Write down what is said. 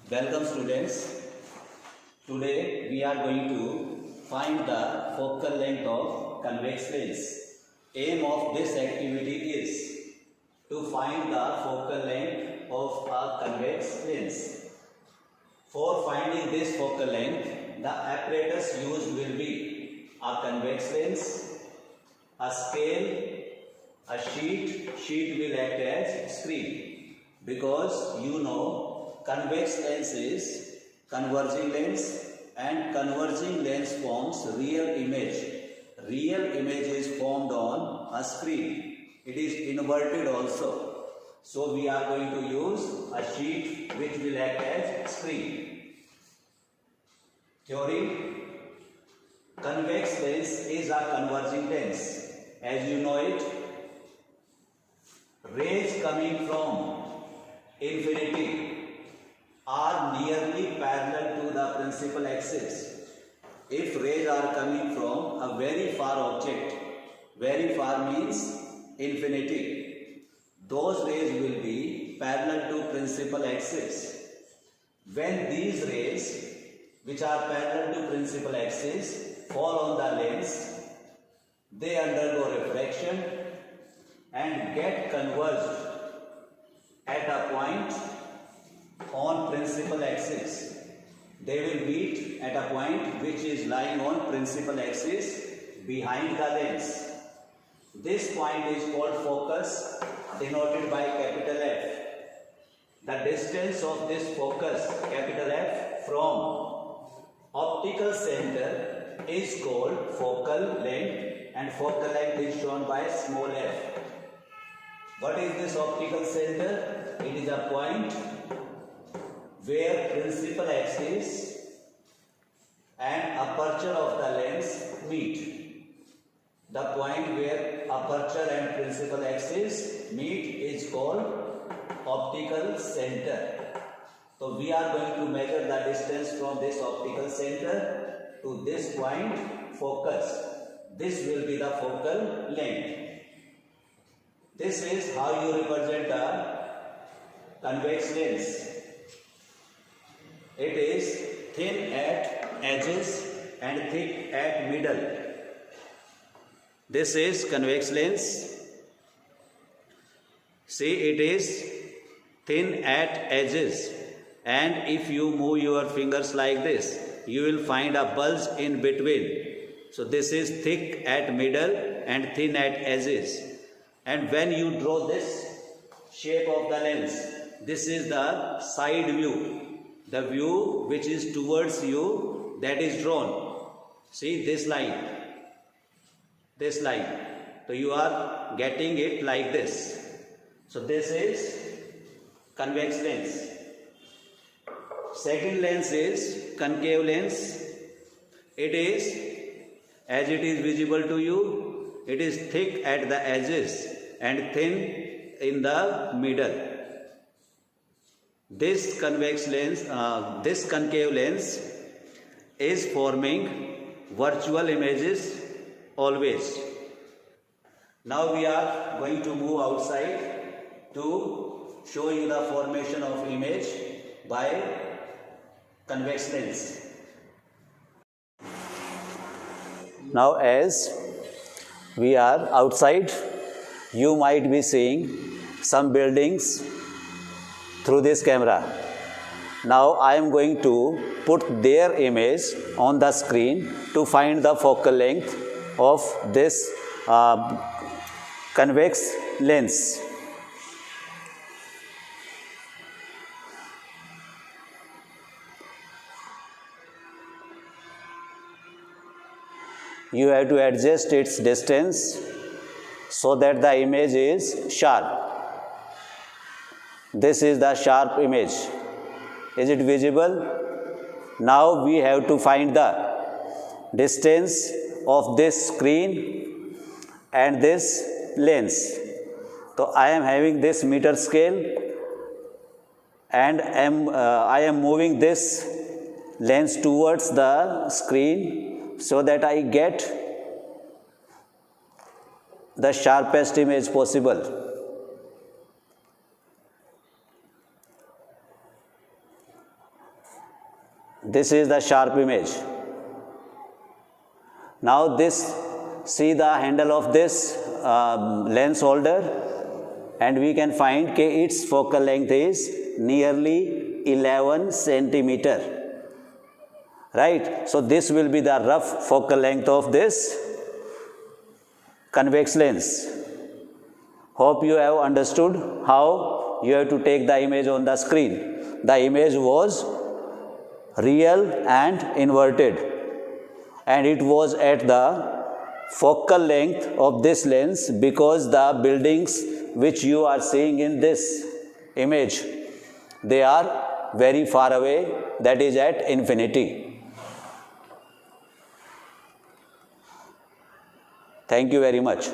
Welcome students. Today we are going to find the focal length of convex lens. Aim of this activity is to find the focal length of a convex lens. For finding this focal length, the apparatus used will be a convex lens, a scale, a sheet will act as screen, because you know convex lens is converging lens and converging lens forms real image. Real image is formed on a screen. It is inverted also. So we are going to use a sheet which will act as screen. Theory: convex lens is a converging lens. As you know it, rays coming from infinity are nearly parallel to the principal axis. If rays are coming from a very far object, very far means infinity, those rays will be parallel to principal axis. When these rays, which are parallel to principal axis, fall on the lens, they undergo refraction and get converged at a point on principal axis. They will meet at a point which is lying on principal axis behind the lens. This point is called focus, denoted by capital F. The distance of this focus, capital F, from optical center is called focal length, and focal length is shown by small f. What is this optical center? It is a point where principal axis and aperture of the lens meet. The point where aperture and principal axis meet is called optical center. So we are going to measure the distance from this optical center to this point, focus. This will be the focal length. This is how you represent a convex lens. It is thin at edges and thick at middle. This is convex lens. See, it is thin at edges, and if you move your fingers like this, you will find a bulge in between. So this is thick at middle and thin at edges. And when you draw this shape of the lens, this is the side view. The view which is towards you, that is drawn. See this line. This line. So you are getting it like this. So this is convex lens. Second lens is concave lens. It is, as it is visible to you, it is thick at the edges and thin in the middle. This convex lens, this concave lens is forming virtual images always. Now we are going to move outside to show you the formation of image by convex lens. Now as we are outside, you might be seeing some buildings through this camera. Now I am going to put their image on the screen to find the focal length of this convex lens. You have to adjust its distance so that the image is sharp. This is the sharp image. Is it visible? Now we have to find the distance of this screen and this lens. So I am having this meter scale and I am moving this lens towards the screen so that I get the sharpest image possible. This is the sharp image. Now this, see the handle of this lens holder, and we can find that its focal length is nearly 11 centimeter. Right? So this will be the rough focal length of this convex lens. Hope you have understood how you have to take the image on the screen. The image was real and inverted, and it was at the focal length of this lens because the buildings which you are seeing in this image, they are very far away, that is at infinity. Thank you very much.